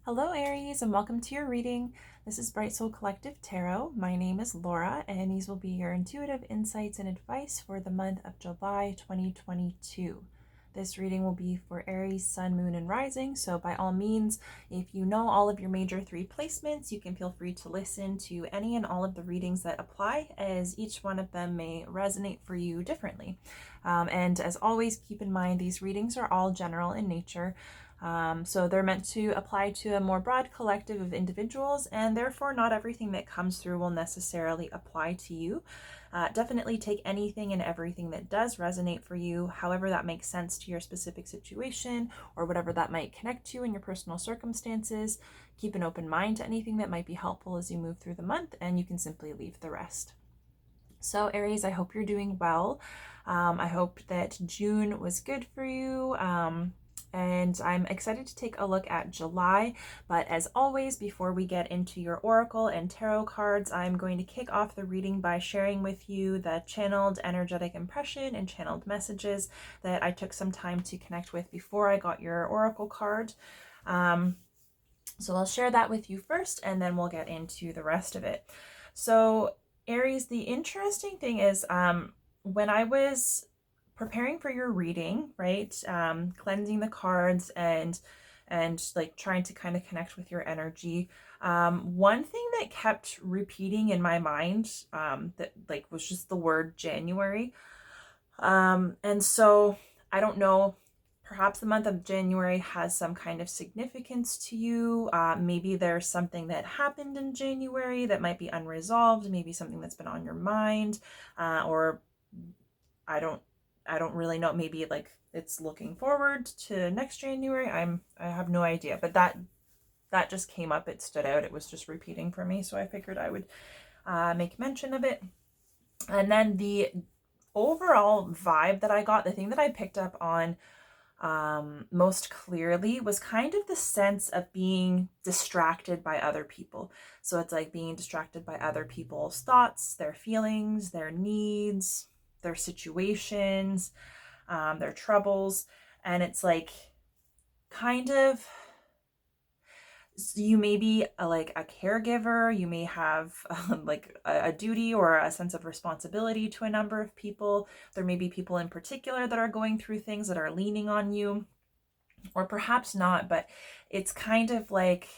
Hello Aries, and welcome to your reading. This is Bright Soul Collective Tarot. My name is Laura, and these will be your intuitive insights and advice for the month of July 2022. This reading will be for Aries, Sun, Moon, and Rising, so by all means, if you know all of your major 3 placements, you can feel free to listen to any and all of the readings that apply, as each one of them may resonate for you differently. And as always, keep in mind these readings are all general in nature. So they're meant to apply to a more broad collective of individuals, and therefore not everything that comes through will necessarily apply to you. Definitely take anything and everything that does resonate for you, however that makes sense to your specific situation or whatever that might connect to in your personal circumstances. Keep an open mind to anything that might be helpful as you move through the month, and you can simply leave the rest. So Aries, I hope you're doing well. I hope that June was good for you. And I'm excited to take a look at July. But as always, before we get into your oracle and tarot cards, I'm going to kick off the reading by sharing with you the channeled energetic impression and channeled messages that I took some time to connect with before I got your oracle card. So I'll share that with you first, and then we'll get into the rest of it. So Aries, the interesting thing is when I was preparing for your reading, right, cleansing the cards and like trying to kind of connect with your energy, one thing that kept repeating in my mind that like was just the word January. And so I don't know, perhaps the month of January has some kind of significance to you. Maybe there's something that happened in January that might be unresolved, maybe something that's been on your mind, or I don't really know, maybe like it's looking forward to next January. I have no idea, but that just came up. It stood out. It was just repeating for me, so I figured I would make mention of it. And then the overall vibe that I got, the thing that I picked up on most clearly was kind of the sense of being distracted by other people. So it's like being distracted by other people's thoughts, their feelings, their needs, their situations, their troubles. And it's like kind of, you may be like a caregiver, you may have like a duty or a sense of responsibility to a number of people. There may be people in particular that are going through things that are leaning on you, or perhaps not, but it's kind of like,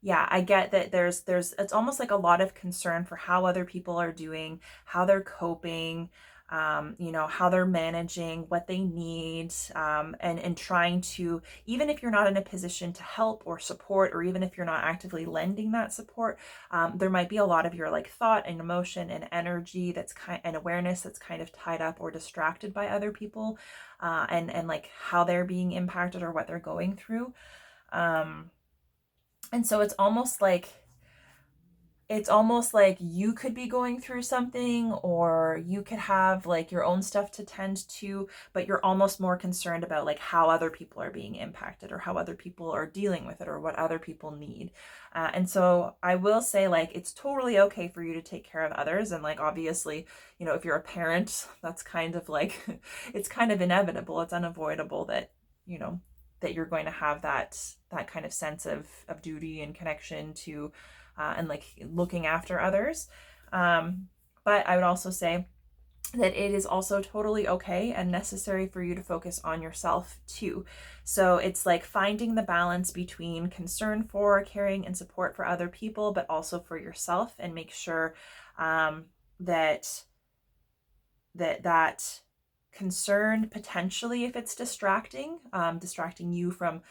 yeah, I get that there's it's almost like a lot of concern for how other people are doing, how they're coping, how they're managing, what they need, and trying to, even if you're not in a position to help or support, or even if you're not actively lending that support, there might be a lot of your like thought and emotion and energy and awareness that's kind of tied up or distracted by other people, and like how they're being impacted or what they're going through. And so it's almost like you could be going through something, or you could have like your own stuff to tend to, but you're almost more concerned about like how other people are being impacted, or how other people are dealing with it, or what other people need. And so I will say, like, it's totally okay for you to take care of others. And like, obviously, if you're a parent, that's kind of like, it's kind of inevitable. It's unavoidable that, that you're going to have that kind of sense of duty and connection to, and like looking after others. But I would also say that it is also totally okay and necessary for you to focus on yourself too. So it's like finding the balance between concern for, caring, and support for other people, but also for yourself, and make sure that concern, potentially, if it's distracting you from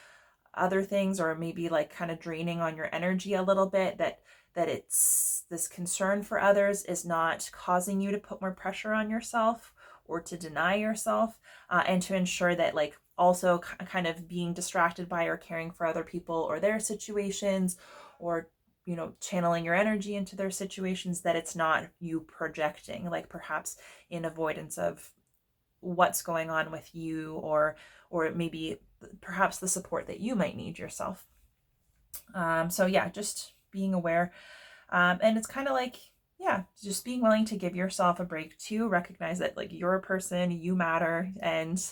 other things, or maybe like kind of draining on your energy a little bit, that it's this concern for others is not causing you to put more pressure on yourself or to deny yourself, and to ensure that like also kind of being distracted by or caring for other people or their situations, or channeling your energy into their situations, that it's not you projecting, like perhaps in avoidance of what's going on with you, or maybe perhaps the support that you might need yourself. So yeah, just being aware. And it's kind of like, yeah, just being willing to give yourself a break too. Recognize that like you're a person, you matter, and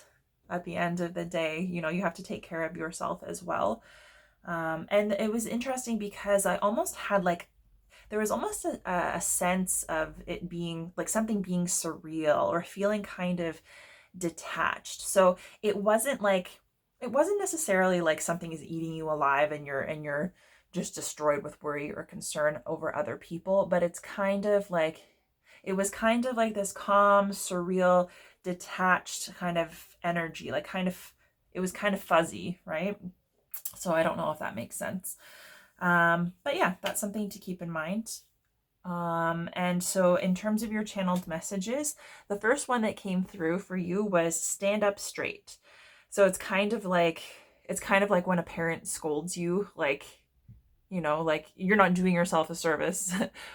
at the end of the day, you have to take care of yourself as well. And it was interesting because I almost had like, there was almost a sense of it being like something being surreal or feeling kind of detached. So it wasn't necessarily like something is eating you alive and you're just destroyed with worry or concern over other people, but it's kind of like it was kind of like this calm, surreal, detached kind of energy, like kind of it was kind of fuzzy, right? So I don't know if that makes sense. But yeah, that's something to keep in mind. And so in terms of your channeled messages, the first one that came through for you was stand up straight. So it's kind of like when a parent scolds you, like, you know, like you're not doing yourself a service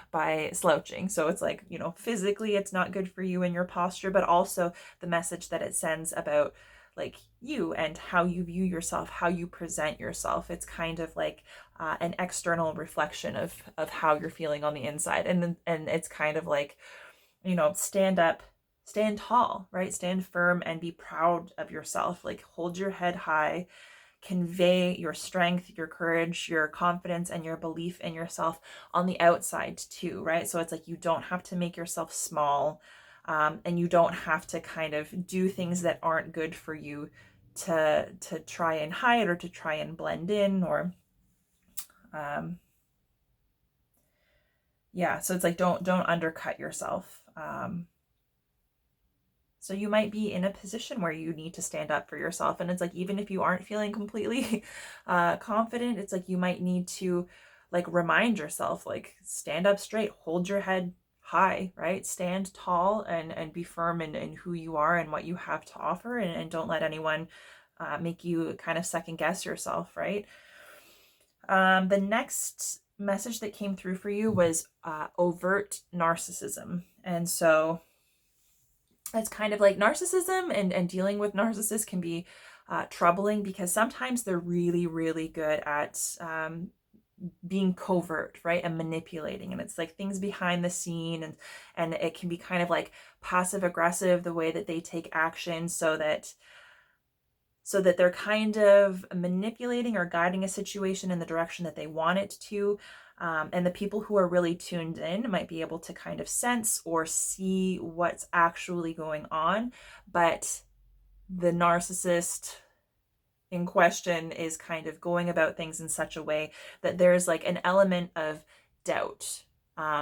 by slouching. So it's like, you know, physically it's not good for you and your posture, but also the message that it sends about like you and how you view yourself, how you present yourself. It's kind of like an external reflection of how you're feeling on the inside. And it's kind of like, you know, stand up, stand tall, right? Stand firm and be proud of yourself. Like hold your head high, convey your strength, your courage, your confidence, and your belief in yourself on the outside too, right? So it's like you don't have to make yourself small, and you don't have to kind of do things that aren't good for you to try and hide or to try and blend in or yeah. So it's like don't undercut yourself. So you might be in a position where you need to stand up for yourself. And it's like, even if you aren't feeling completely confident, it's like you might need to like remind yourself, like stand up straight, hold your head high, right? Stand tall and be firm in who you are and what you have to offer. And don't let anyone make you kind of second guess yourself, right? The next message that came through for you was overt narcissism. And so it's kind of like narcissism and dealing with narcissists can be troubling because sometimes they're really, really good at being covert, right? And manipulating. And it's like things behind the scene and it can be kind of like passive aggressive, the way that they take action so that they're kind of manipulating or guiding a situation in the direction that they want it to. And the people who are really tuned in might be able to kind of sense or see what's actually going on. But the narcissist in question is kind of going about things in such a way that there's like an element of doubt.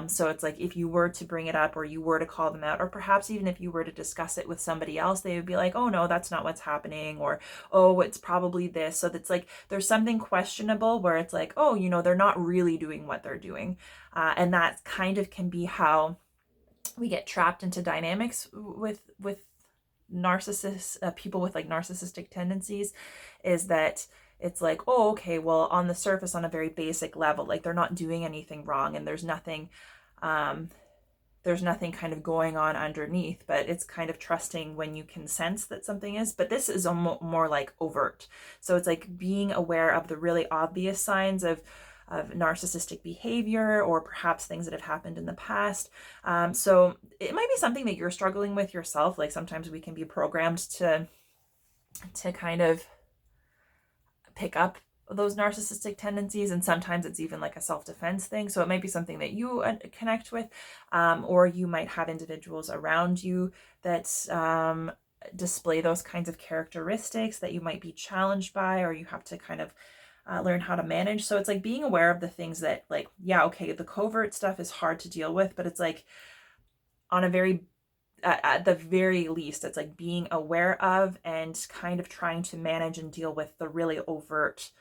So it's like if you were to bring it up or you were to call them out, or perhaps even if you were to discuss it with somebody else, they would be like, oh no, that's not what's happening, or oh, it's probably this. So that's like there's something questionable where it's like, oh, you know, they're not really doing what they're doing. And that kind of can be how we get trapped into dynamics with narcissists, people with like narcissistic tendencies, is that it's like, oh, okay, well, on the surface, on a very basic level, like they're not doing anything wrong and um, there's nothing kind of going on underneath, but it's kind of trusting when you can sense that something is. But this is more like overt. So it's like being aware of the really obvious signs of narcissistic behavior or perhaps things that have happened in the past. So it might be something that you're struggling with yourself. Like sometimes we can be programmed to kind of pick up those narcissistic tendencies, and sometimes it's even like a self-defense thing. So it might be something that you connect with, or you might have individuals around you that display those kinds of characteristics that you might be challenged by, or you have to kind of learn how to manage. So it's like being aware of the things that, like, yeah, okay, the covert stuff is hard to deal with, but it's like on a very at the very least, it's like being aware of and kind of trying to manage and deal with the really overt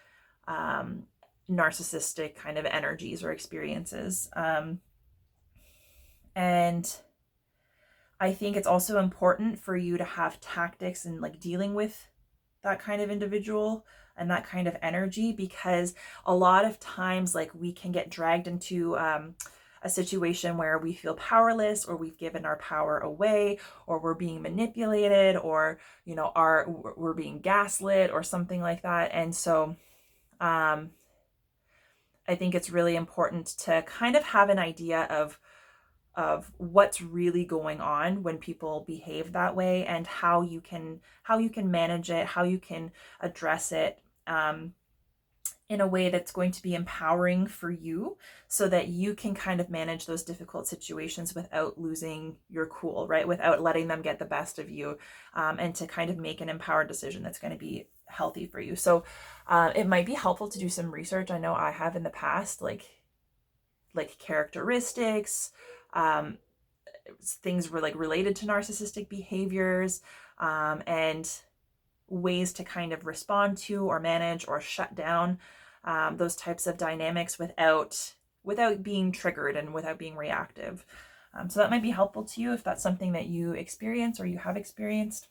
narcissistic kind of energies or experiences. And I think it's also important for you to have tactics in like dealing with that kind of individual and that kind of energy, because a lot of times like we can get dragged into a situation where we feel powerless, or we've given our power away, or we're being manipulated, or you know we're being gaslit or something like that. And so I think it's really important to kind of have an idea of what's really going on when people behave that way, and how you can manage it, how you can address it. in a way that's going to be empowering for you so that you can kind of manage those difficult situations without losing your cool, right? Without letting them get the best of you, and to kind of make an empowered decision that's going to be healthy for you. So it might be helpful to do some research. I know I have in the past, like characteristics, um, things were like related to narcissistic behaviors, and ways to kind of respond to or manage or shut down those types of dynamics without being triggered and without being reactive. So that might be helpful to you if that's something that you experience or you have experienced.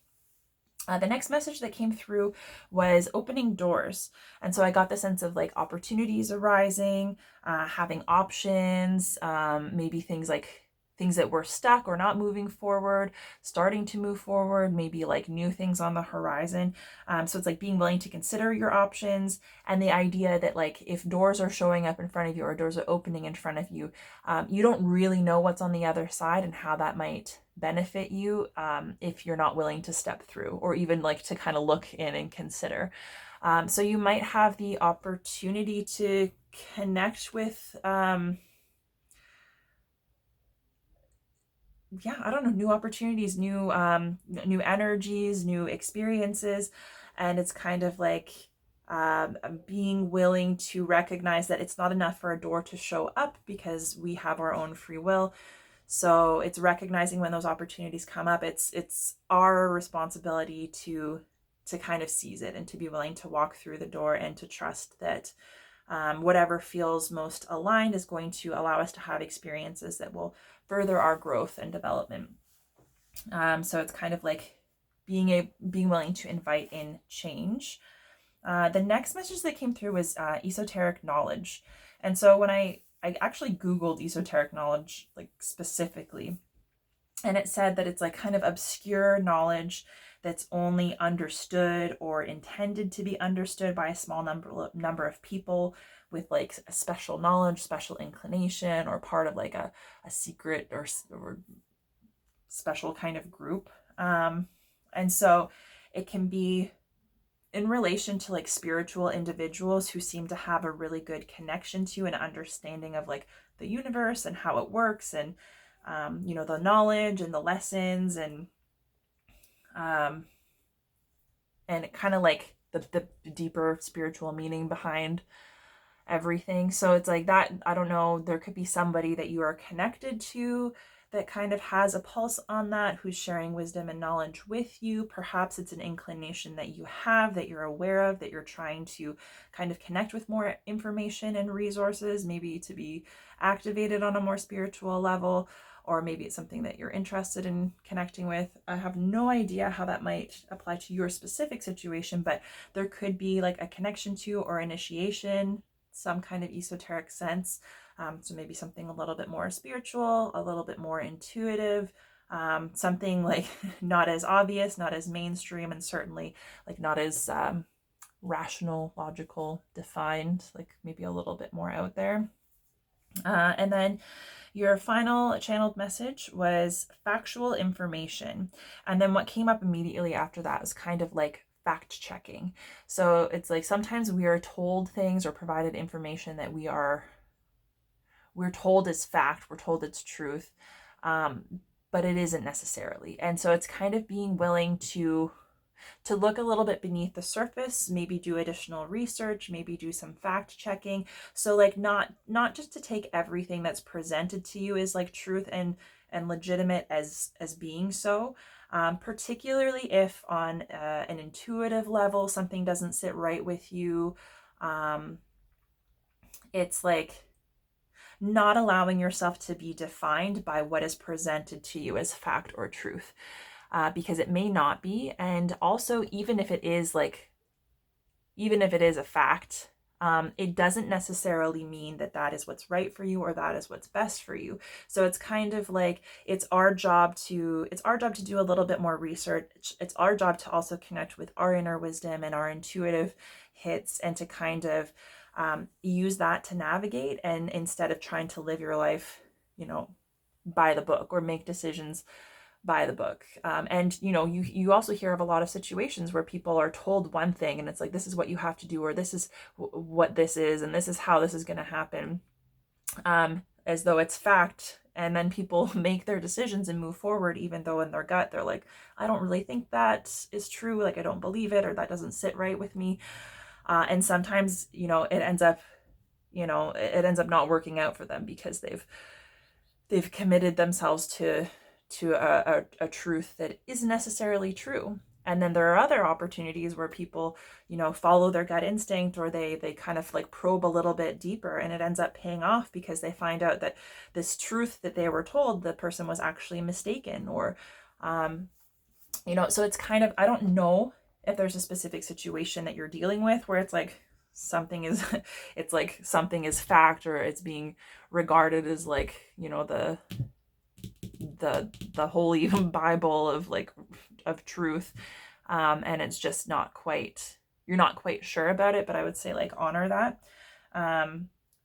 The next message that came through was opening doors. And so I got the sense of like opportunities arising, having options, maybe things that were stuck or not moving forward, starting to move forward, maybe like new things on the horizon. So it's like being willing to consider your options, and the idea that like if doors are showing up in front of you or doors are opening in front of you, you don't really know what's on the other side and how that might benefit you if you're not willing to step through or even like to kind of look in and consider. So you might have the opportunity to connect with I don't know, new opportunities, new energies, new experiences. And it's kind of like being willing to recognize that it's not enough for a door to show up because we have our own free will. So it's recognizing when those opportunities come up. It's our responsibility to kind of seize it and to be willing to walk through the door and to trust that whatever feels most aligned is going to allow us to have experiences that will further our growth and development. So it's kind of like being willing to invite in change. The next message that came through was esoteric knowledge. And so when I actually Googled esoteric knowledge, like specifically, and it said that it's like kind of obscure knowledge that's only understood or intended to be understood by a small number of people with like a special knowledge, special inclination, or part of like a secret or special kind of group. And so it can be in relation to like spiritual individuals who seem to have a really good connection to and understanding of like the universe and how it works, and the knowledge and the lessons, and kind of like the deeper spiritual meaning behind everything. So it's like that, I don't know, there could be somebody that you are connected to that kind of has a pulse on that, who's sharing wisdom and knowledge with you. Perhaps it's an inclination that you have, that you're aware of, that you're trying to kind of connect with more information and resources, maybe to be activated on a more spiritual level, or maybe it's something that you're interested in connecting with. I have no idea how that might apply to your specific situation, but there could be like a connection to or initiation, some kind of esoteric sense. So maybe something a little bit more spiritual, a little bit more intuitive, something like not as obvious, not as mainstream, and certainly like not as rational, logical, defined, like maybe a little bit more out there. And then your final channeled message was factual information. And then what came up immediately after that was kind of like fact checking. So it's like sometimes we are told things or provided information that we're told is fact, we're told it's truth, but it isn't necessarily. And so it's kind of being willing to look a little bit beneath the surface, maybe do additional research, maybe do some fact checking. So like not just to take everything that's presented to you as like truth and legitimate as being so. Particularly if on an intuitive level something doesn't sit right with you, it's like not allowing yourself to be defined by what is presented to you as fact or truth, because it may not be. And also, even if it is a fact, it doesn't necessarily mean that that is what's right for you or that is what's best for you. So it's kind of like it's our job to do a little bit more research. It's our job to also connect with our inner wisdom and our intuitive hits, and to kind of use that to navigate, and instead of trying to live your life, by the book, or make decisions by the book. And you also hear of a lot of situations where people are told one thing and it's like, this is what you have to do, or this is what this is, and this is how this is going to happen, as though it's fact. And then people make their decisions and move forward, even though in their gut they're like, I don't really think that is true, like I don't believe it, or that doesn't sit right with me. And sometimes it ends up not working out for them because they've committed themselves to a truth that isn't necessarily true. And then there are other opportunities where people, follow their gut instinct, or they kind of like probe a little bit deeper, and it ends up paying off because they find out that this truth that they were told, the person was actually mistaken, or, so it's kind of, I don't know if there's a specific situation that you're dealing with where it's like something is, it's like something is fact, or it's being regarded as like, the holy Bible of truth, and it's just you're not quite sure about it. But I would say like honor that,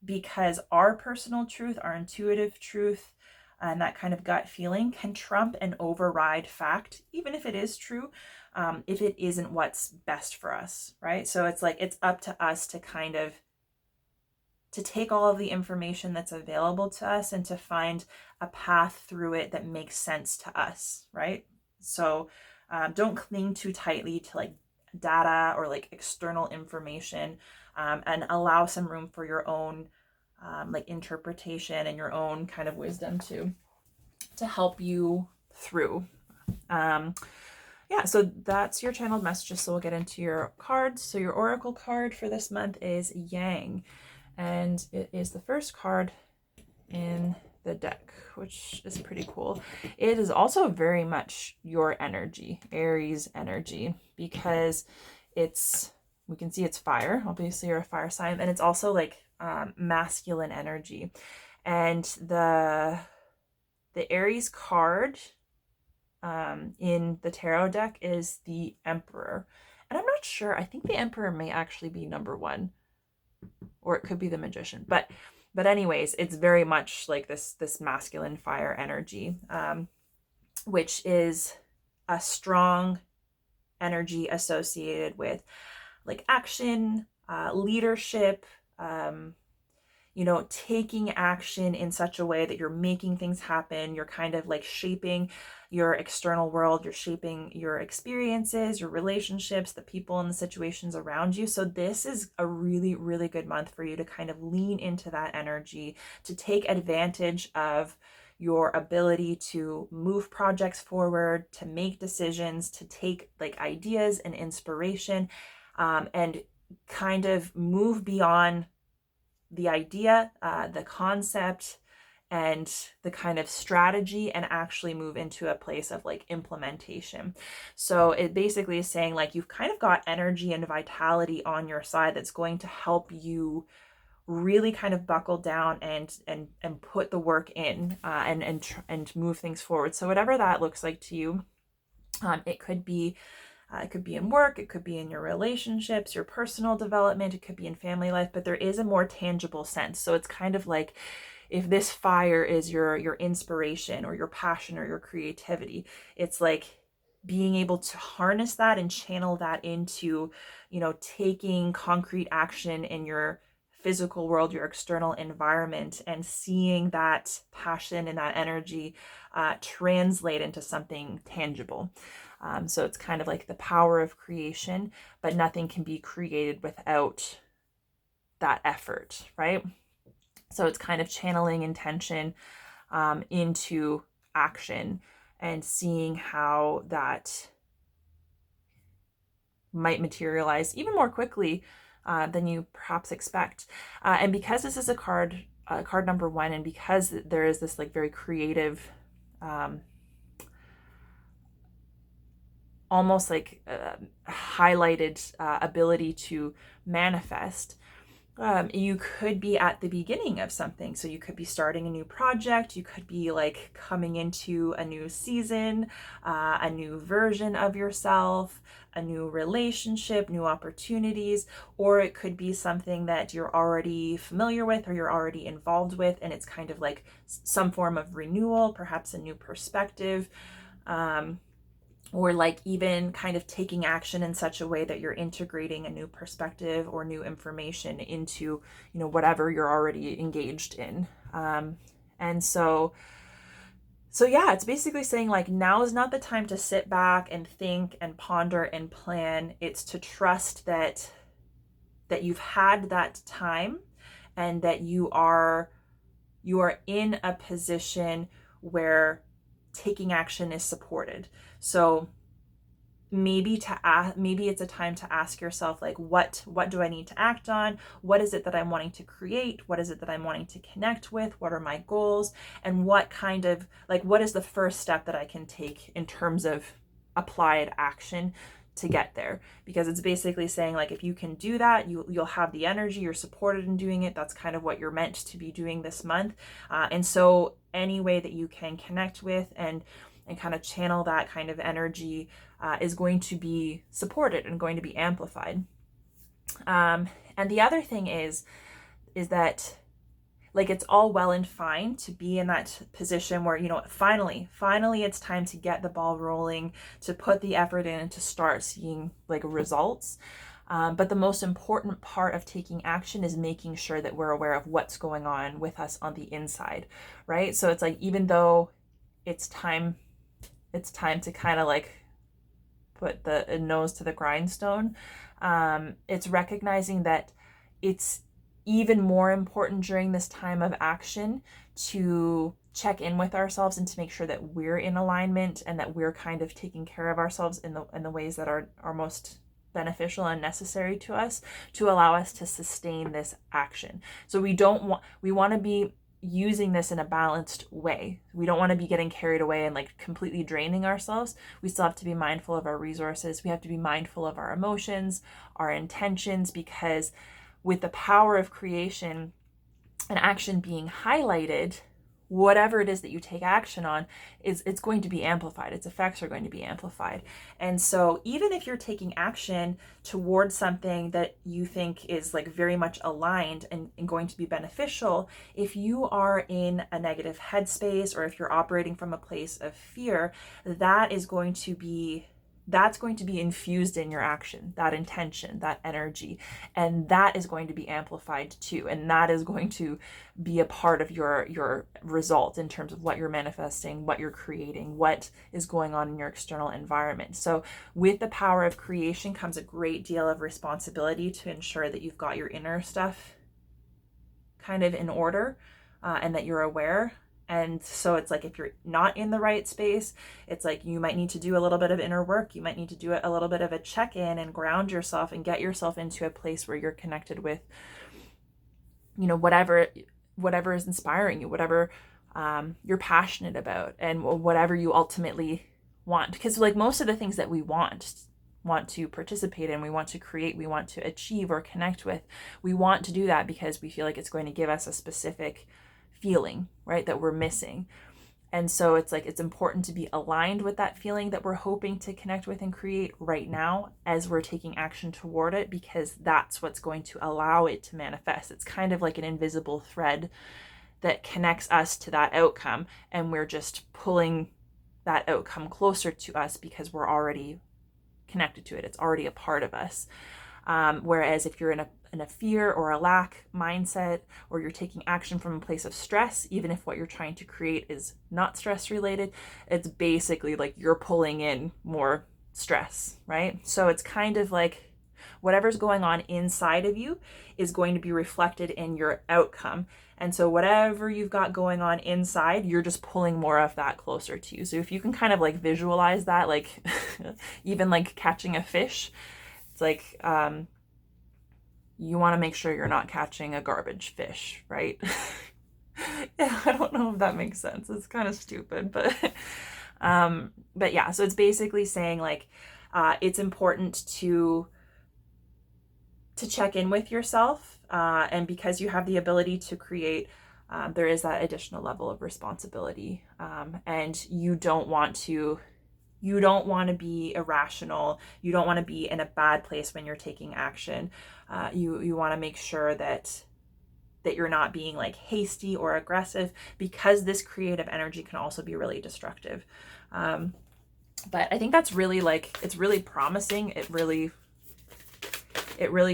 because our personal truth, our intuitive truth, and that kind of gut feeling can trump and override fact, even if it is true, if it isn't what's best for us, right? So it's like it's up to us to kind of to take all of the information that's available to us and to find a path through it that makes sense to us, right? So don't cling too tightly to like data or like external information, and allow some room for your own like interpretation and your own kind of wisdom to help you through. Yeah, so that's your channeled messages. So we'll get into your cards. So your oracle card for this month is Yang, and it is the first card in the deck, which is pretty cool. It is also very much your energy, Aries energy, because we can see it's fire. Obviously you're a fire sign, and it's also like masculine energy. And the Aries card in the tarot deck is the Emperor. And I'm not sure, I think the Emperor may actually be number 1, or it could be the Magician, but anyways, it's very much like this masculine fire energy, which is a strong energy associated with like action, leadership, taking action in such a way that you're making things happen. You're kind of like shaping your external world. You're shaping your experiences, your relationships, the people and the situations around you. So this is a really, really good month for you to kind of lean into that energy, to take advantage of your ability to move projects forward, to make decisions, to take like ideas and inspiration, and kind of move beyond the idea, the concept, and the kind of strategy, and actually move into a place of like implementation. So it basically is saying like you've kind of got energy and vitality on your side that's going to help you really kind of buckle down and put the work in, and move things forward. So whatever that looks like to you, it could be in work, it could be in your relationships, your personal development, it could be in family life, but there is a more tangible sense. So it's kind of like if this fire is your inspiration or your passion or your creativity, it's like being able to harness that and channel that into, taking concrete action in your physical world, your external environment, and seeing that passion and that energy translate into something tangible. So it's kind of like the power of creation, but nothing can be created without that effort, right? So it's kind of channeling intention into action and seeing how that might materialize even more quickly than you perhaps expect. And because this is a card number 1, and because there is this like very creative, almost like highlighted ability to manifest, you could be at the beginning of something. So you could be starting a new project, you could be like coming into a new season, a new version of yourself, a new relationship, new opportunities, or it could be something that you're already familiar with or you're already involved with, and it's kind of like some form of renewal, perhaps a new perspective. or like even kind of taking action in such a way that you're integrating a new perspective or new information into, whatever you're already engaged in. And so yeah, it's basically saying like now is not the time to sit back and think and ponder and plan. It's to trust that you've had that time and that you are in a position where taking action is supported. So maybe it's a time to ask yourself, like, what do I need to act on? What is it that I'm wanting to create? What is it that I'm wanting to connect with? What are my goals? And what is the first step that I can take in terms of applied action to get there? Because it's basically saying, like, if you can do that, you'll have the energy, you're supported in doing it. That's kind of what you're meant to be doing this month. And so any way that you can connect with and kind of channel that kind of energy is going to be supported and going to be amplified. And the other thing is that, like, it's all well and fine to be in that position where, finally it's time to get the ball rolling, to put the effort in and to start seeing like results. But the most important part of taking action is making sure that we're aware of what's going on with us on the inside, right? So it's like, even though it's time to kind of like put the nose to the grindstone, it's recognizing that it's even more important during this time of action to check in with ourselves and to make sure that we're in alignment and that we're kind of taking care of ourselves in the ways that are most beneficial and necessary to us to allow us to sustain this action. So we want to be using this in a balanced way. We don't want to be getting carried away and like completely draining ourselves. We still have to be mindful of our resources. We have to be mindful of our emotions, our intentions, because with the power of creation and action being highlighted, whatever it is that you take action on, it's going to be amplified. Its effects are going to be amplified. And so even if you're taking action towards something that you think is like very much aligned and going to be beneficial, if you are in a negative headspace or if you're operating from a place of fear, that's going to be infused in your action, that intention, that energy, and that is going to be amplified too. And that is going to be a part of your result in terms of what you're manifesting, what you're creating, what is going on in your external environment. So with the power of creation comes a great deal of responsibility to ensure that you've got your inner stuff kind of in order, and that you're aware. And so it's like, if you're not in the right space, it's like you might need to do a little bit of inner work. You might need to do a little bit of a check-in and ground yourself and get yourself into a place where you're connected with, whatever is inspiring you, whatever you're passionate about, and whatever you ultimately want. Because like most of the things that we want to participate in, we want to create, we want to achieve or connect with, we want to do that because we feel like it's going to give us a specific feeling, right, that we're missing. And so it's like, it's important to be aligned with that feeling that we're hoping to connect with and create right now as we're taking action toward it, because that's what's going to allow it to manifest. It's kind of like an invisible thread that connects us to that outcome, and we're just pulling that outcome closer to us because we're already connected to it. It's already a part of us. Whereas if you're in a fear or a lack mindset, or you're taking action from a place of stress, even if what you're trying to create is not stress related, it's basically like you're pulling in more stress, right? So it's kind of like whatever's going on inside of you is going to be reflected in your outcome. And so whatever you've got going on inside, you're just pulling more of that closer to you. So if you can kind of like visualize that, like even like catching a fish, it's like, you want to make sure you're not catching a garbage fish, right? Yeah, I don't know if that makes sense. It's kind of stupid, but yeah, so it's basically saying like, it's important to check in with yourself, and because you have the ability to create, there is that additional level of responsibility, and you don't want to be irrational. You don't want to be in a bad place when you're taking action. You want to make sure that you're not being like hasty or aggressive, because this creative energy can also be really destructive. But I think that's really like, it's really promising. It really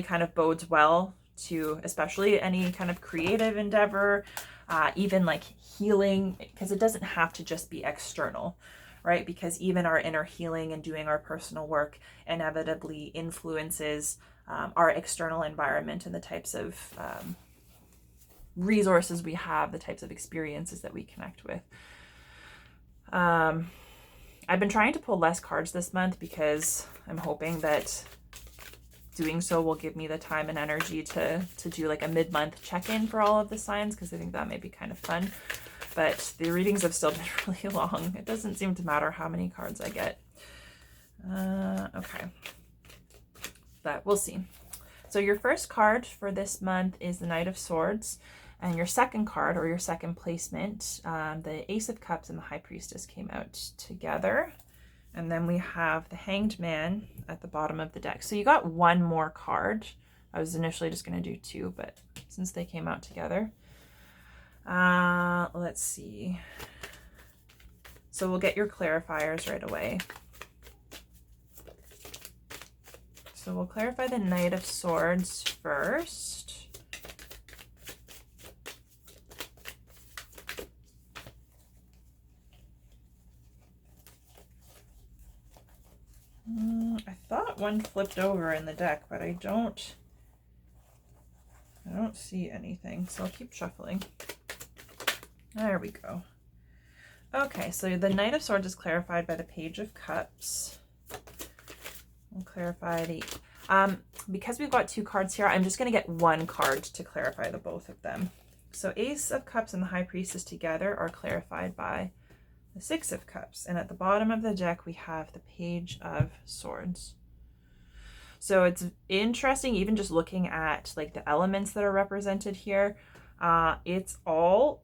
kind of bodes well to especially any kind of creative endeavor, even like healing, because it doesn't have to just be external, right? Because even our inner healing and doing our personal work inevitably influences our external environment and the types of resources we have, the types of experiences that we connect with. I've been trying to pull less cards this month because I'm hoping that doing so will give me the time and energy to do like a mid-month check-in for all of the signs, because I think that may be kind of fun. But the readings have still been really long. It doesn't seem to matter how many cards I get. Okay. But we'll see. So your first card for this month is the Knight of Swords. And your second card, or your second placement, the Ace of Cups and the High Priestess came out together. And then we have the Hanged Man at the bottom of the deck. So you got one more card. I was initially just going to do two, but since they came out together. Let's see. So we'll get your clarifiers right away. So we'll clarify the Knight of Swords first. I thought one flipped over in the deck, but I don't see anything, so I'll keep shuffling. There we go. Okay, so the Knight of Swords is clarified by the Page of Cups. We'll clarify the... because we've got two cards here, I'm just going to get one card to clarify the both of them. So Ace of Cups and the High Priestess together are clarified by the Six of Cups. And at the bottom of the deck, we have the Page of Swords. So it's interesting, even just looking at like the elements that are represented here. It's all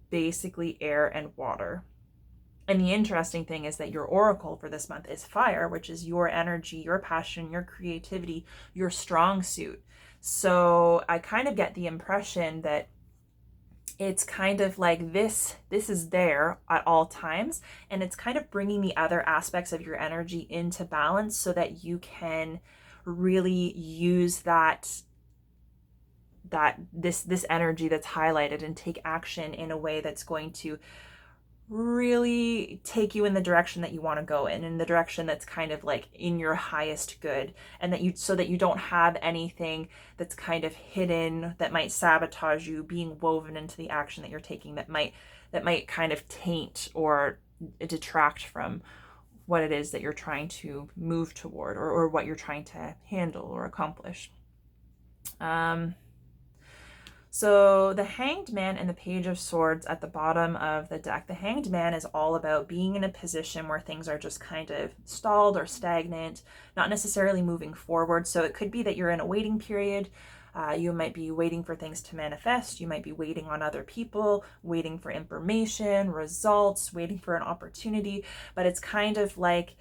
basically air and water. And the interesting thing is that your oracle for this month is fire, which is your energy, your passion, your creativity, your strong suit. So I kind of get the impression that it's kind of like this is there at all times, and it's kind of bringing the other aspects of your energy into balance so that you can really use this energy that's highlighted and take action in a way that's going to really take you in the direction that you want to go in the direction that's kind of like in your highest good, and that so that you don't have anything that's kind of hidden that might sabotage you being woven into the action that you're taking, that might kind of taint or detract from what it is that you're trying to move toward, or what you're trying to handle or accomplish. So the Hanged Man and the Page of Swords at the bottom of the deck. The Hanged Man is all about being in a position where things are just kind of stalled or stagnant, not necessarily moving forward. So it could be that you're in a waiting period. You might be waiting for things to manifest. You might be waiting on other people, waiting for information, results, waiting for an opportunity. But it's kind of like,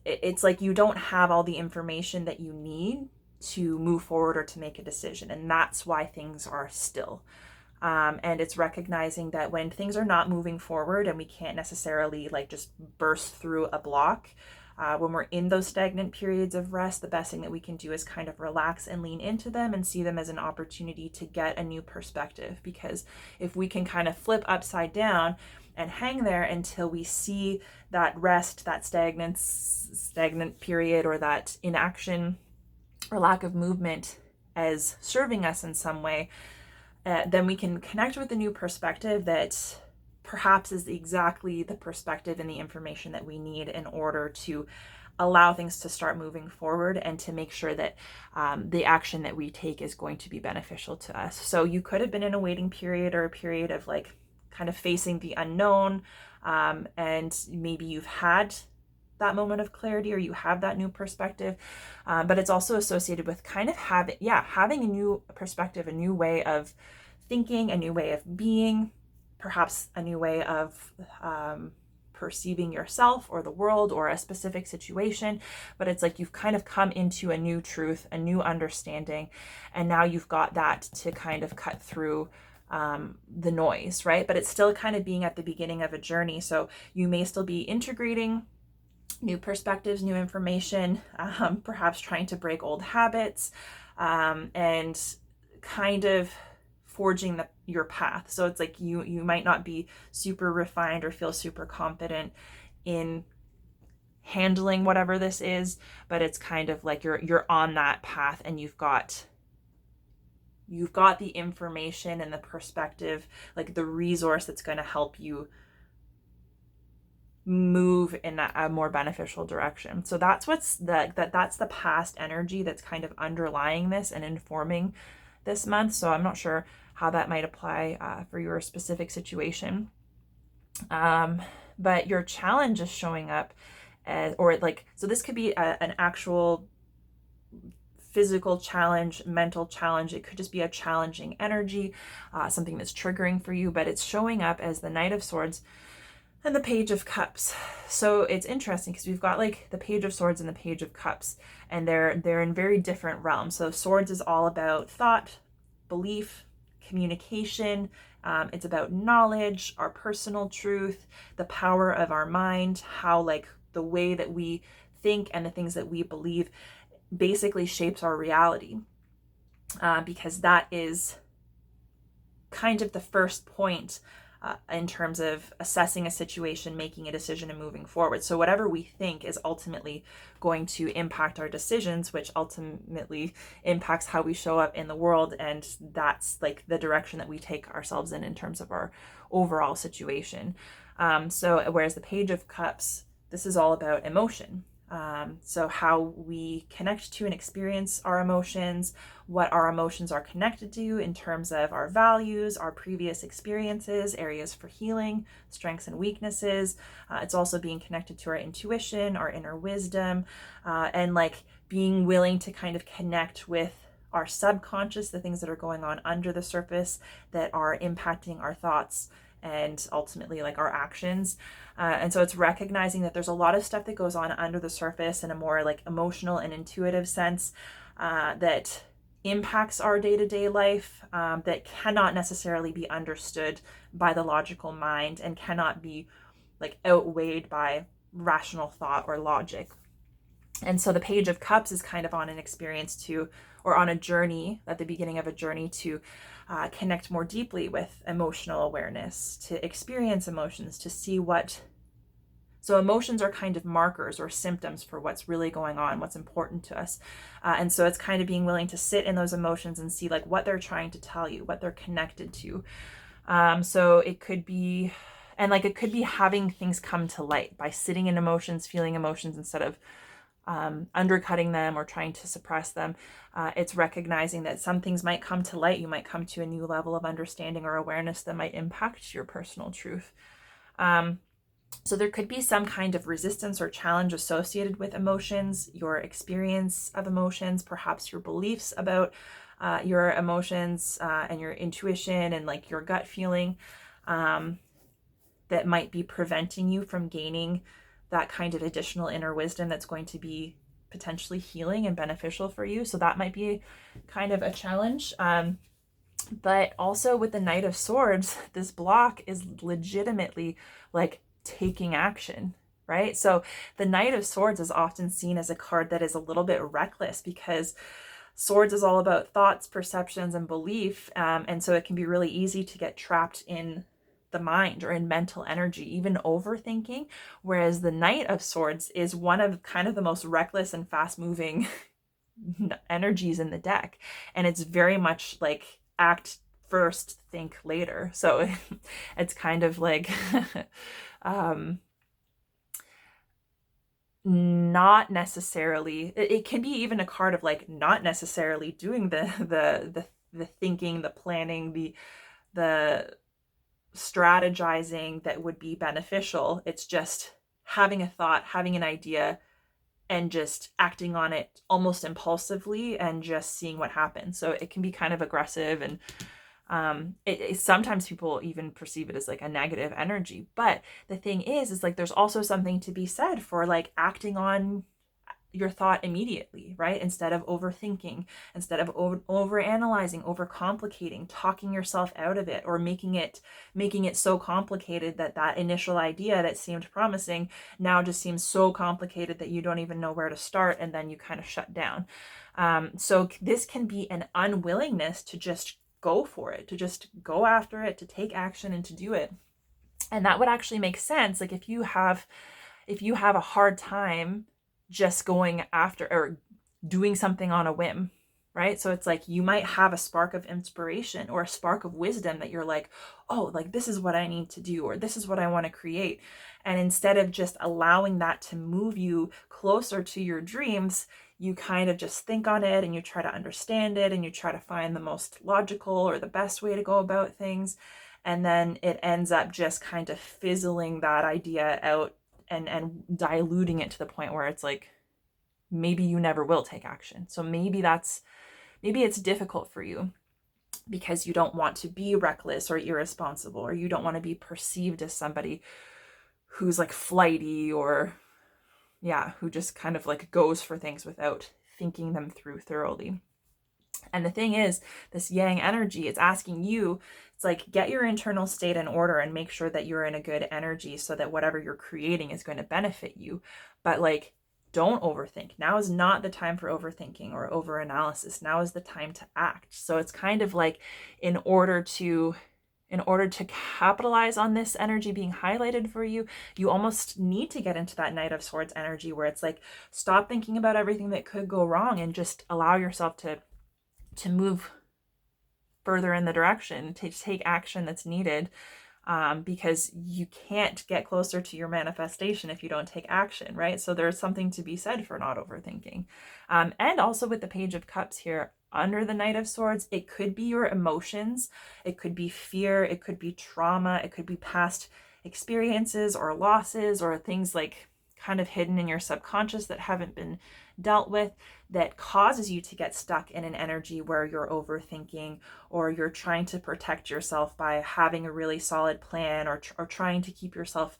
it's like you don't have all the information that you need to move forward or to make a decision. And that's why things are still. And it's recognizing that when things are not moving forward and we can't necessarily like just burst through a block, when we're in those stagnant periods of rest, the best thing that we can do is kind of relax and lean into them and see them as an opportunity to get a new perspective. Because if we can kind of flip upside down and hang there until we see that rest, that stagnant period, or that inaction or lack of movement as serving us in some way, then we can connect with a new perspective that perhaps is exactly the perspective and the information that we need in order to allow things to start moving forward and to make sure that the action that we take is going to be beneficial to us. So you could have been in a waiting period, or a period of like kind of facing the unknown, and maybe you've had that moment of clarity, or you have that new perspective, but it's also associated with kind of having a new perspective, a new way of thinking, a new way of being, perhaps a new way of perceiving yourself or the world or a specific situation. But it's like you've kind of come into a new truth, a new understanding, and now you've got that to kind of cut through the noise, right? But it's still kind of being at the beginning of a journey. So you may still be integrating new perspectives, new information, perhaps trying to break old habits, and kind of forging your path. So it's like you might not be super refined or feel super confident in handling whatever this is, but it's kind of like you're on that path, and you've got the information and the perspective, like the resource that's going to help you move in a more beneficial direction. So that's that's the past energy that's kind of underlying this and informing this month. So I'm not sure how that might apply for your specific situation. But your challenge is showing up as, or like, so this could be an actual physical challenge, mental challenge. It could just be a challenging energy, something that's triggering for you, but it's showing up as the Knight of Swords and the Page of Cups. So it's interesting because we've got like the Page of Swords and the Page of Cups, and they're in very different realms. So Swords is all about thought, belief, communication. It's about knowledge, our personal truth, the power of our mind, how like the way that we think and the things that we believe basically shapes our reality, because that is kind of the first point in terms of assessing a situation, making a decision, and moving forward. So whatever we think is ultimately going to impact our decisions, which ultimately impacts how we show up in the world. And that's like the direction that we take ourselves in terms of our overall situation. So whereas the Page of Cups, this is all about emotion. So how we connect to and experience our emotions, what our emotions are connected to in terms of our values, our previous experiences, areas for healing, strengths and weaknesses. It's also being connected to our intuition, our inner wisdom, and like being willing to kind of connect with our subconscious, the things that are going on under the surface that are impacting our thoughts and ultimately like our actions. And so it's recognizing that there's a lot of stuff that goes on under the surface in a more like emotional and intuitive sense, that impacts our day-to-day life, that cannot necessarily be understood by the logical mind and cannot be like outweighed by rational thought or logic. And so the Page of Cups is kind of on an experience to, or on a journey, at the beginning of a journey to connect more deeply with emotional awareness, to experience emotions, to see what. So emotions are kind of markers or symptoms for what's really going on, what's important to us. And so it's kind of being willing to sit in those emotions and see like what they're trying to tell you, what they're connected to. So it could be, and like it could be having things come to light by sitting in emotions, feeling emotions instead of undercutting them or trying to suppress them. It's recognizing that some things might come to light. You might come to a new level of understanding or awareness that might impact your personal truth. So there could be some kind of resistance or challenge associated with emotions, your experience of emotions, perhaps your beliefs about your emotions and your intuition and like your gut feeling, that might be preventing you from gaining that kind of additional inner wisdom that's going to be potentially healing and beneficial for you. So that might be kind of a challenge. But also with the Knight of Swords, this block is legitimately like taking action, right? So the Knight of Swords is often seen as a card that is a little bit reckless because Swords is all about thoughts, perceptions, and belief. And so it can be really easy to get trapped in the mind or in mental energy, even overthinking. Whereas the Knight of Swords is one of kind of the most reckless and fast moving energies in the deck. And it's very much like act first, think later. So it's kind of like, not necessarily, it can be even a card of like not necessarily doing the thinking, the planning, the strategizing that would be beneficial. It's just having a thought, having an idea, and just acting on it almost impulsively and just seeing what happens. So it can be kind of aggressive, and sometimes people even perceive it as like a negative energy. But the thing is like there's also something to be said for like acting on your thought immediately, right? Instead of overthinking, instead of over analyzing, over complicating, talking yourself out of it, or making it so complicated that that initial idea that seemed promising now just seems so complicated that you don't even know where to start, and then you kind of shut down. So this can be an unwillingness to just go for it, to just go after it, to take action and to do it. And that would actually make sense. Like if you have a hard time just going after or doing something on a whim, right? So it's like you might have a spark of inspiration or a spark of wisdom that you're like, oh, like this is what I need to do, or this is what I want to create. And instead of just allowing that to move you closer to your dreams, you kind of just think on it and you try to understand it and you try to find the most logical or the best way to go about things. And then it ends up just kind of fizzling that idea out and diluting it to the point where it's like, maybe you never will take action. So maybe it's difficult for you because you don't want to be reckless or irresponsible, or you don't want to be perceived as somebody who's like flighty, or who just kind of like goes for things without thinking them through thoroughly. And the thing is, this yang energy, it's asking you, it's like, get your internal state in order and make sure that you're in a good energy so that whatever you're creating is going to benefit you. But like, don't overthink. Now is not the time for overthinking or overanalysis. Now is the time to act. So it's kind of like, in order to capitalize on this energy being highlighted for you, you almost need to get into that Knight of Swords energy where it's like, stop thinking about everything that could go wrong and just allow yourself to move further in the direction, to take action that's needed, because you can't get closer to your manifestation if you don't take action, right? So there's something to be said for not overthinking. And also with the Page of Cups here, under the Knight of Swords, it could be your emotions, it could be fear, it could be trauma, it could be past experiences or losses or things like kind of hidden in your subconscious that haven't been dealt with, that causes you to get stuck in an energy where you're overthinking, or you're trying to protect yourself by having a really solid plan, or trying to keep yourself,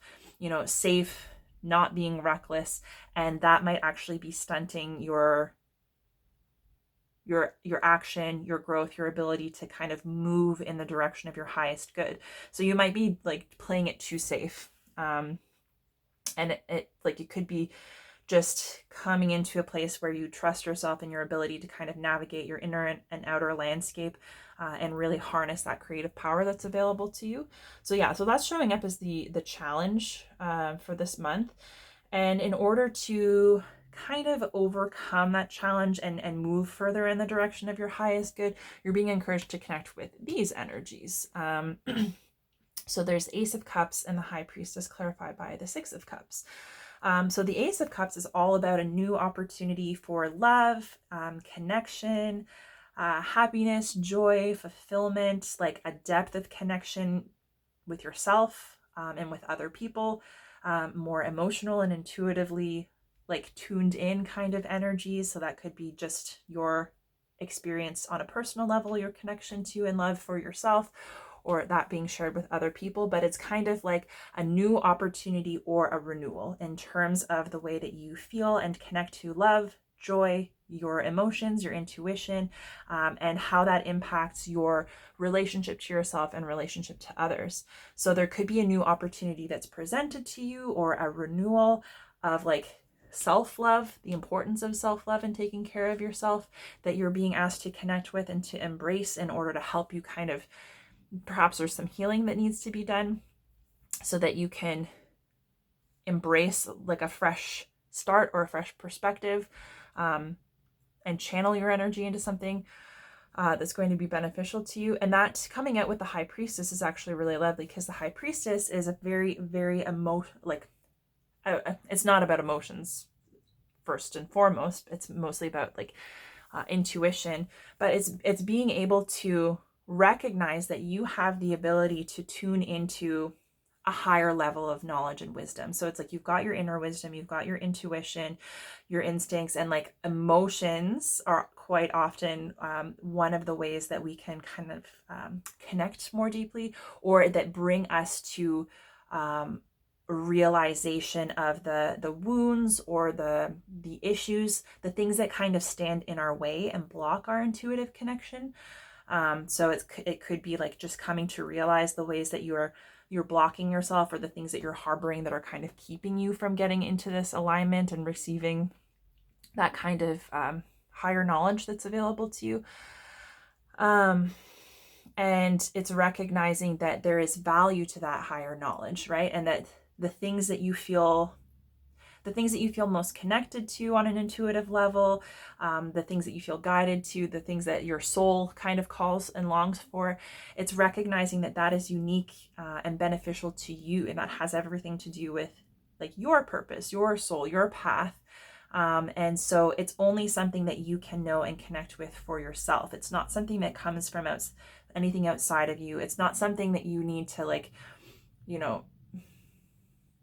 safe, not being reckless. And that might actually be stunting your action, your growth, your ability to kind of move in the direction of your highest good. So you might be like playing it too safe. And it could be just coming into a place where you trust yourself and your ability to kind of navigate your inner and outer landscape, and really harness that creative power that's available to you. So that's showing up as the challenge for this month. And in order to kind of overcome that challenge and move further in the direction of your highest good, you're being encouraged to connect with these energies. So there's Ace of Cups and the High Priestess, clarified by the Six of Cups. So the Ace of Cups is all about a new opportunity for love, connection, happiness, joy, fulfillment, like a depth of connection with yourself and with other people, more emotional and intuitively like tuned in kind of energies. So that could be just your experience on a personal level, your connection to and love for yourself, or that being shared with other people. But it's kind of like a new opportunity or a renewal in terms of the way that you feel and connect to love, joy, your emotions, your intuition, and how that impacts your relationship to yourself and relationship to others. So there could be a new opportunity that's presented to you, or a renewal of like self-love, the importance of self-love and taking care of yourself, that you're being asked to connect with and to embrace in order to help you kind of, perhaps there's some healing that needs to be done so that you can embrace like a fresh start or a fresh perspective, and channel your energy into something that's going to be beneficial to you. And that coming out with the High Priestess is actually really lovely, because the High Priestess is a very, very it's not about emotions first and foremost. It's mostly about like intuition, but it's being able to recognize that you have the ability to tune into a higher level of knowledge and wisdom. So it's like, you've got your inner wisdom, you've got your intuition, your instincts, and like emotions are quite often one of the ways that we can kind of connect more deeply, or that bring us to realization of the wounds or the issues, the things that kind of stand in our way and block our intuitive connection. So it could be like just coming to realize the ways that you're blocking yourself, or the things that you're harboring that are kind of keeping you from getting into this alignment and receiving that kind of higher knowledge that's available to you. And it's recognizing that there is value to that higher knowledge, right? And that the things that you feel most connected to on an intuitive level, the things that you feel guided to, the things that your soul kind of calls and longs for, it's recognizing that that is unique and beneficial to you, and that has everything to do with like your purpose, your soul, your path. And so it's only something that you can know and connect with for yourself. It's not something that comes from anything outside of you. It's not something that you need to like, you know,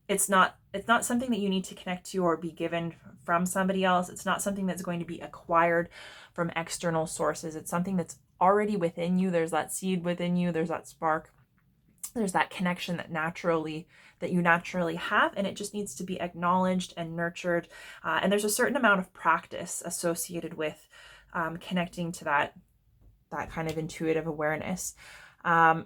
it's not something that you need to connect to or be given from somebody else. It's not something that's going to be acquired from external sources. It's something that's already within you. There's that seed within you. There's that spark. There's that connection that you naturally have, and it just needs to be acknowledged and nurtured. And there's a certain amount of practice associated with connecting to that kind of intuitive awareness.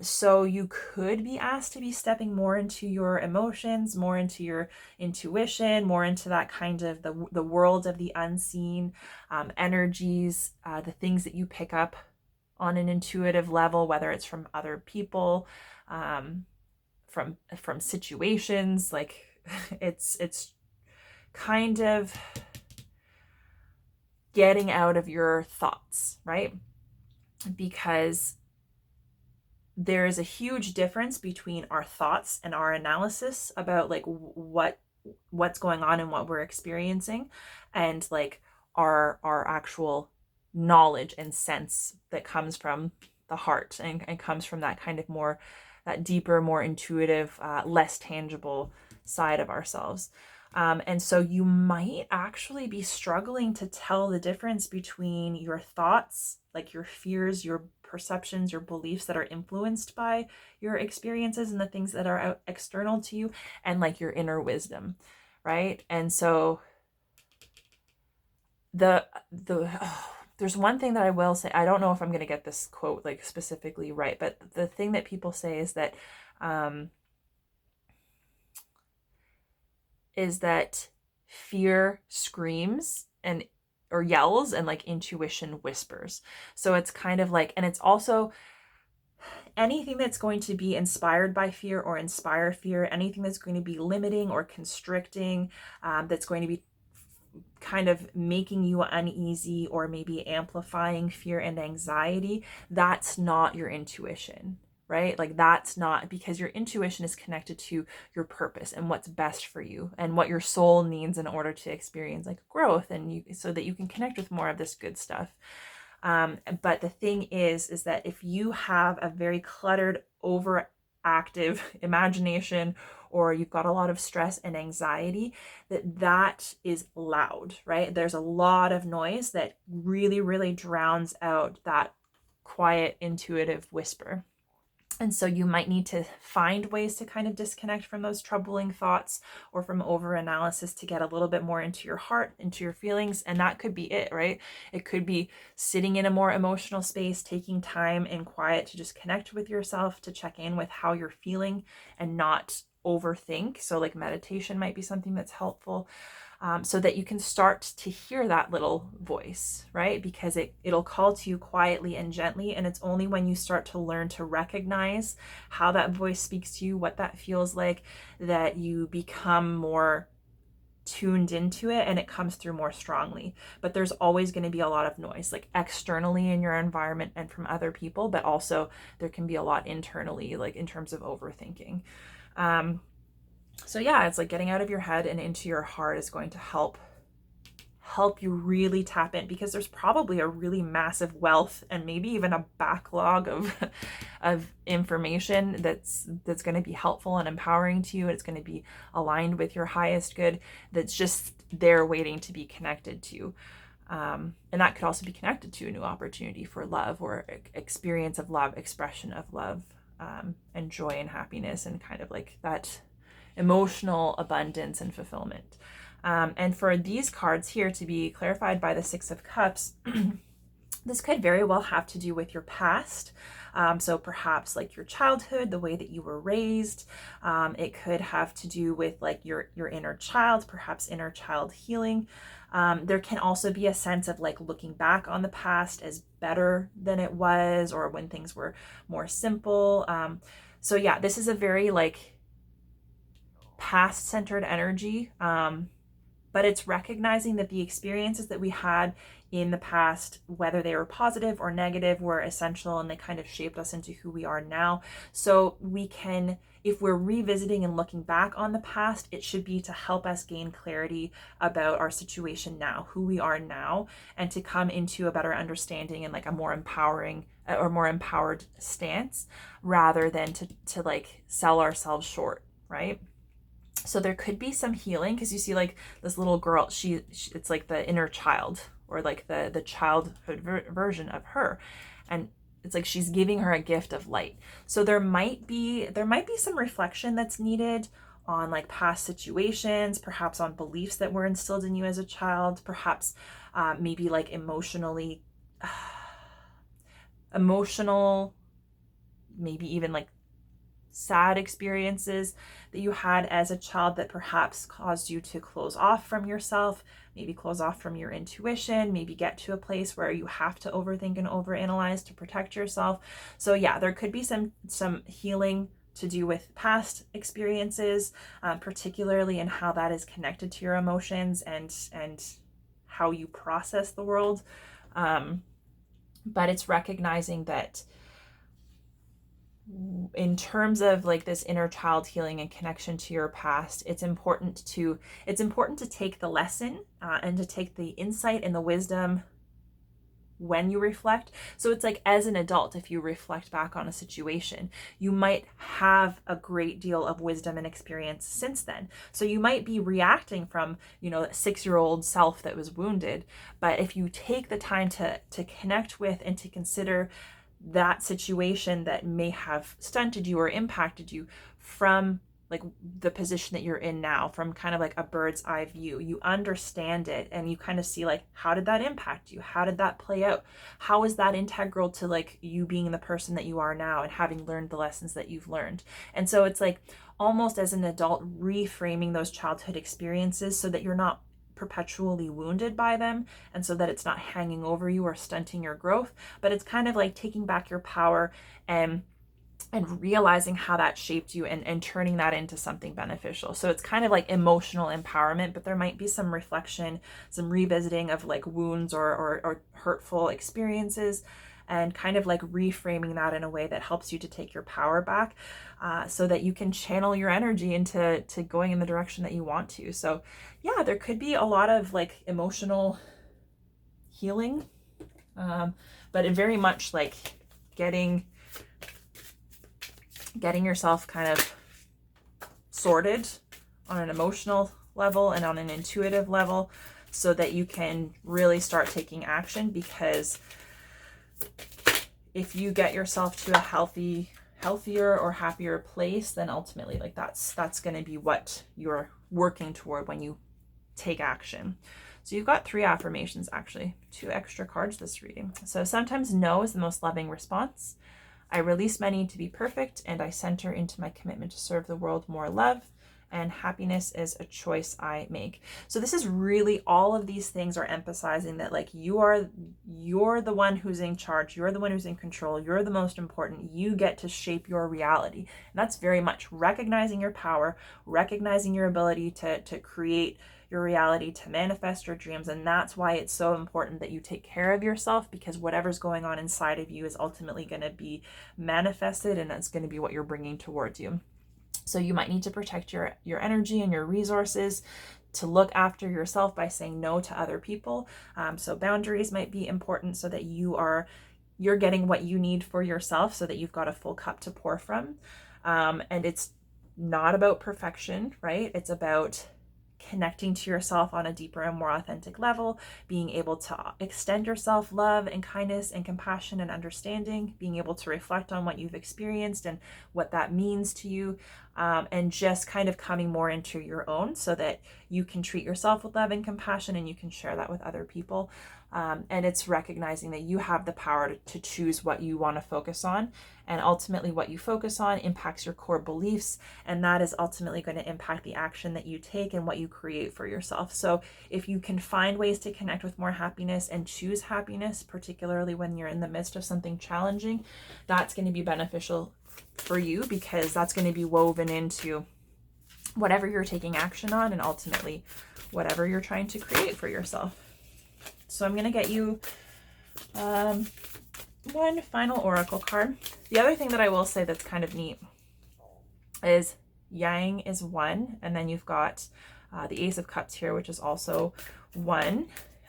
So you could be asked to be stepping more into your emotions, more into your intuition, more into that kind of the world of the unseen energies, the things that you pick up on an intuitive level, whether it's from other people, from situations. Like it's kind of getting out of your thoughts, right? Because there is a huge difference between our thoughts and our analysis about like what's going on and what we're experiencing, and like our actual knowledge and sense that comes from the heart and comes from that kind of more, that deeper, more intuitive, less tangible side of ourselves. And so you might actually be struggling to tell the difference between your thoughts, like your fears, your perceptions, your beliefs that are influenced by your experiences and the things that are out external to you, and like your inner wisdom, right? And so there's one thing that I will say. I don't know if I'm going to get this quote like specifically right, but the thing that people say is that fear screams or yells, and like intuition whispers. So it's kind of like, and it's also anything that's going to be inspired by fear or inspire fear, anything that's going to be limiting or constricting, that's going to be kind of making you uneasy or maybe amplifying fear and anxiety, that's not your intuition, right? Like that's not, because your intuition is connected to your purpose and what's best for you and what your soul needs in order to experience like growth, and so that you can connect with more of this good stuff. But the thing is that if you have a very cluttered, overactive imagination, or you've got a lot of stress and anxiety, that is loud, right? There's a lot of noise that really, really drowns out that quiet, intuitive whisper. And so you might need to find ways to kind of disconnect from those troubling thoughts or from over-analysis to get a little bit more into your heart, into your feelings. And that could be it, right? It could be sitting in a more emotional space, taking time in quiet to just connect with yourself, to check in with how you're feeling and not overthink. So like meditation might be something that's helpful. So that you can start to hear that little voice, right? Because it'll call to you quietly and gently. And it's only when you start to learn to recognize how that voice speaks to you, what that feels like, that you become more tuned into it and it comes through more strongly. But there's always going to be a lot of noise, like externally in your environment and from other people, but also there can be a lot internally, like in terms of overthinking. So yeah, it's like getting out of your head and into your heart is going to help you really tap in, because there's probably a really massive wealth and maybe even a backlog of information that's going to be helpful and empowering to you. It's going to be aligned with your highest good, that's just there waiting to be connected to. And that could also be connected to a new opportunity for love, or experience of love, expression of love, and joy and happiness, and kind of like that emotional abundance and fulfillment. And for these cards here to be clarified by the Six of Cups, this could very well have to do with your past. So perhaps like your childhood, the way that you were raised. It could have to do with like your inner child, perhaps inner child healing. There can also be a sense of like looking back on the past as better than it was, or when things were more simple. So yeah, this is a very like past centered energy. But it's recognizing that the experiences that we had in the past, whether they were positive or negative, were essential, and they kind of shaped us into who we are now. So we can, if we're revisiting and looking back on the past, it should be to help us gain clarity about our situation now, who we are now, and to come into a better understanding and like a more empowering or more empowered stance, rather than to like sell ourselves short, right? So there could be some healing, because you see like this little girl, she it's like the inner child, or like the childhood version of her, and it's like she's giving her a gift of light. So there might be some reflection that's needed on like past situations, perhaps on beliefs that were instilled in you as a child, perhaps maybe like emotional, maybe even like sad experiences that you had as a child that perhaps caused you to close off from yourself, maybe close off from your intuition, maybe get to a place where you have to overthink and overanalyze to protect yourself. So yeah, there could be some healing to do with past experiences, particularly in how that is connected to your emotions and how you process the world. But it's recognizing that in terms of like this inner child healing and connection to your past, it's important to take the lesson and to take the insight and the wisdom when you reflect. So it's like, as an adult, if you reflect back on a situation, you might have a great deal of wisdom and experience since then. So you might be reacting from, you know, that 6-year-old self that was wounded. But if you take the time to connect with and to consider that situation that may have stunted you or impacted you from like the position that you're in now, from kind of like a bird's eye view, you understand it and you kind of see like, how did that impact you? How did that play out? How is that integral to like you being the person that you are now and having learned the lessons that you've learned? And so it's like almost as an adult reframing those childhood experiences so that you're not perpetually wounded by them, and so that it's not hanging over you or stunting your growth, but it's kind of like taking back your power and realizing how that shaped you and turning that into something beneficial. So it's kind of like emotional empowerment, but there might be some reflection, some revisiting of like wounds or hurtful experiences, and kind of like reframing that in a way that helps you to take your power back, so that you can channel your energy into going in the direction that you want to. So yeah, there could be a lot of like emotional healing, but it very much like getting yourself kind of sorted on an emotional level and on an intuitive level, so that you can really start taking action. Because if you get yourself to a healthier or happier place, then ultimately like that's going to be what you're working toward when you take action. So you've got 3 affirmations, actually 2 extra cards this reading. So sometimes no is the most loving response. I release my need to be perfect, and I center into my commitment to serve the world more love. And happiness is a choice I make. So this is really, all of these things are emphasizing that like you're the one who's in charge. You're the one who's in control. You're the most important. You get to shape your reality. And that's very much recognizing your power, recognizing your ability to create your reality, to manifest your dreams. And that's why it's so important that you take care of yourself, because whatever's going on inside of you is ultimately going to be manifested, and that's going to be what you're bringing towards you. So you might need to protect your energy and your resources, to look after yourself by saying no to other people. So boundaries might be important, so that you're getting what you need for yourself, so that you've got a full cup to pour from. And it's not about perfection, right? It's about connecting to yourself on a deeper and more authentic level, being able to extend yourself love and kindness and compassion and understanding, being able to reflect on what you've experienced and what that means to you, and just kind of coming more into your own so that you can treat yourself with love and compassion and you can share that with other people. And it's recognizing that you have the power to choose what you want to focus on. And ultimately what you focus on impacts your core beliefs. And that is ultimately going to impact the action that you take and what you create for yourself. So if you can find ways to connect with more happiness and choose happiness, particularly when you're in the midst of something challenging, that's going to be beneficial for you, because that's going to be woven into whatever you're taking action on and ultimately whatever you're trying to create for yourself. So I'm going to get you one final oracle card. The other thing that I will say that's kind of neat is Yang is 1, and then you've got the Ace of Cups here, which is also 1,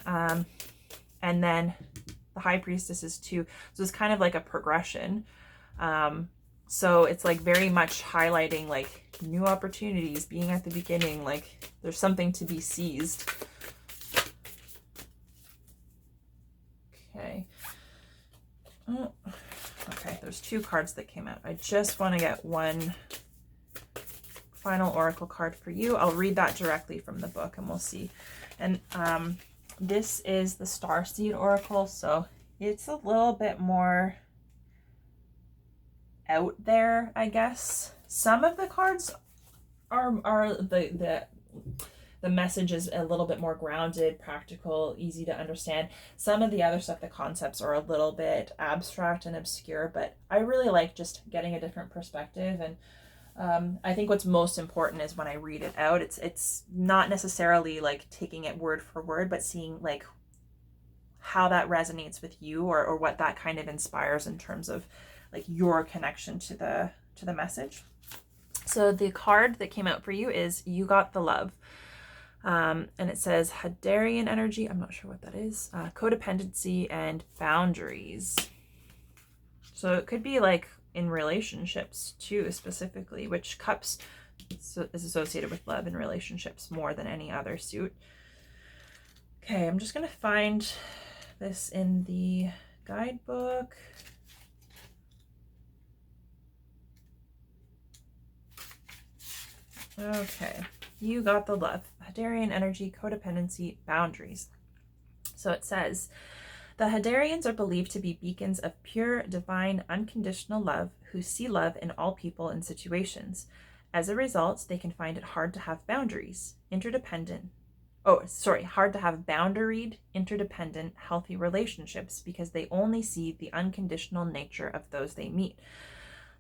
and then the High Priestess is 2. So it's kind of like a progression. So it's like very much highlighting like new opportunities, being at the beginning, like there's something to be seized. Okay. Oh, okay, there's 2 cards that came out. I just want to get one final oracle card for you. I'll read that directly from the book and we'll see. And this is the Starseed Oracle, so it's a little bit more out there, I guess. Some of the cards are the message is a little bit more grounded, practical, easy to understand. Some of the other stuff, the concepts are a little bit abstract and obscure, but I really like just getting a different perspective. And I think what's most important is when I read it out, it's not necessarily like taking it word for word, but seeing like how that resonates with you, or what that kind of inspires in terms of like your connection to the message. So the card that came out for you is You Got the Love. And it says Hadarian energy. I'm not sure what that is. Codependency and boundaries. So it could be like in relationships too, specifically, which cups is associated with love and relationships more than any other suit. Okay, I'm just going to find this in the guidebook. Okay, You Got the Love. Hadarian energy, codependency, boundaries. So it says, the Hadarians are believed to be beacons of pure, divine, unconditional love who see love in all people and situations. As a result, they can find it hard to have boundaries, hard to have boundaried, interdependent, healthy relationships because they only see the unconditional nature of those they meet.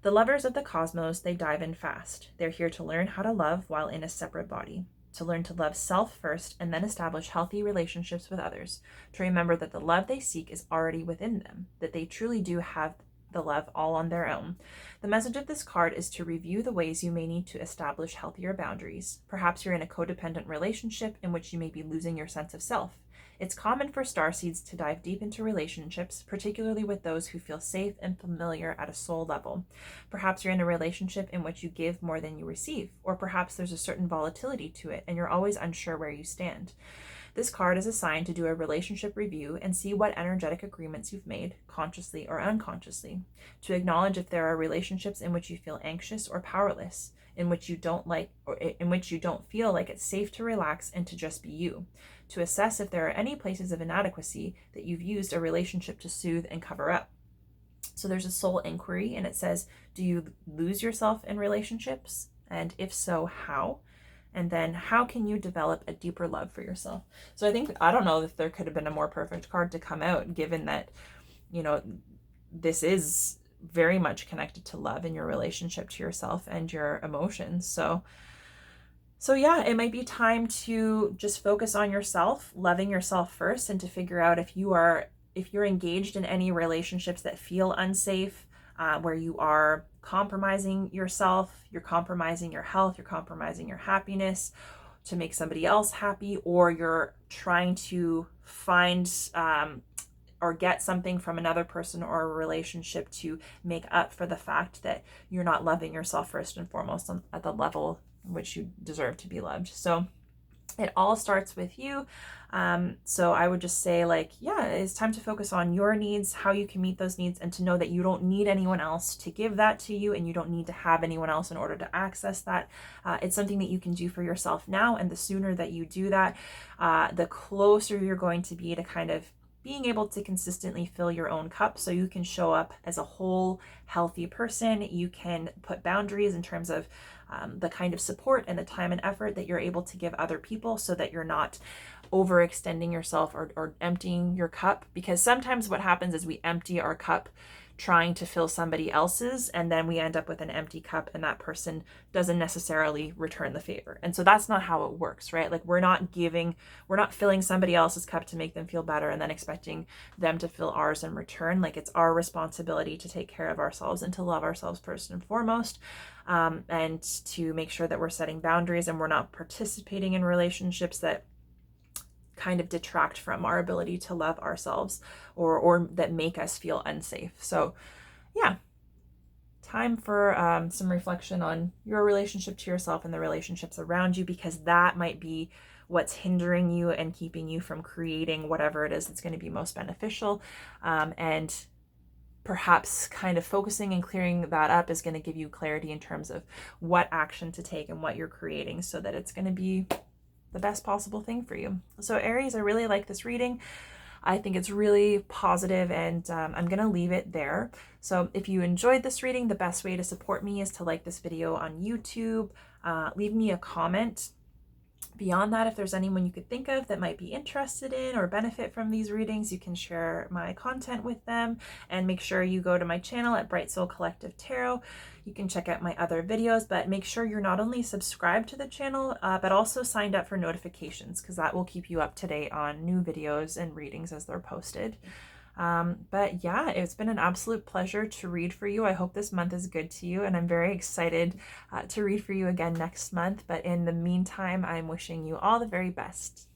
The lovers of the cosmos, they dive in fast. They're here to learn how to love while in a separate body, to learn to love self first and then establish healthy relationships with others, to remember that the love they seek is already within them, that they truly do have the love all on their own. The message of this card is to review the ways you may need to establish healthier boundaries. Perhaps you're in a codependent relationship in which you may be losing your sense of self. It's common for starseeds to dive deep into relationships, particularly with those who feel safe and familiar at a soul level. Perhaps you're in a relationship in which you give more than you receive, or perhaps there's a certain volatility to it and you're always unsure where you stand. This card is assigned to do a relationship review and see what energetic agreements you've made, consciously or unconsciously, to acknowledge if there are relationships in which you feel anxious or powerless, in which you don't feel like it's safe to relax and to just be you, to assess if there are any places of inadequacy that you've used a relationship to soothe and cover up. So there's a soul inquiry, and it says, do you lose yourself in relationships? And if so, how? And then how can you develop a deeper love for yourself? So I don't know if there could have been a more perfect card to come out, given that, this is very much connected to love in your relationship to yourself and your emotions. So yeah, it might be time to just focus on yourself, loving yourself first, and to figure out if you're engaged in any relationships that feel unsafe, where you are compromising yourself, you're compromising your health, you're compromising your happiness to make somebody else happy, or you're trying to find or get something from another person or a relationship to make up for the fact that you're not loving yourself first and foremost at the level in which you deserve to be loved. So It all starts with you. So I would just say, like, yeah, it's time to focus on your needs, how you can meet those needs, and to know that you don't need anyone else to give that to you, and you don't need to have anyone else in order to access that. It's something that you can do for yourself now, and the sooner that you do that, the closer you're going to be to kind of being able to consistently fill your own cup, so you can show up as a whole, healthy person. You can put boundaries in terms of the kind of support and the time and effort that you're able to give other people, so that you're not overextending yourself or emptying your cup. Because sometimes what happens is we empty our cup trying to fill somebody else's, and then we end up with an empty cup, and that person doesn't necessarily return the favor. And so that's not how it works, right? Like, we're not filling somebody else's cup to make them feel better and then expecting them to fill ours in return. Like, it's our responsibility to take care of ourselves and to love ourselves first and foremost, and to make sure that we're setting boundaries and we're not participating in relationships that kind of detract from our ability to love ourselves, or that make us feel unsafe. So yeah, time for some reflection on your relationship to yourself and the relationships around you, because that might be what's hindering you and keeping you from creating whatever it is that's going to be most beneficial. And perhaps kind of focusing and clearing that up is going to give you clarity in terms of what action to take and what you're creating, so that it's going to be the best possible thing for you. So Aries, I really like this reading. I think it's really positive, and I'm going to leave it there. So if you enjoyed this reading, the best way to support me is to like this video on YouTube, leave me a comment. Beyond that, if there's anyone you could think of that might be interested in or benefit from these readings, you can share my content with them, and make sure you go to my channel at Bright Soul Collective Tarot. You can check out my other videos, but make sure you're not only subscribed to the channel, but also signed up for notifications, because that will keep you up to date on new videos and readings as they're posted. But yeah, it's been an absolute pleasure to read for you. I hope this month is good to you, and I'm very excited to read for you again next month. But in the meantime, I'm wishing you all the very best.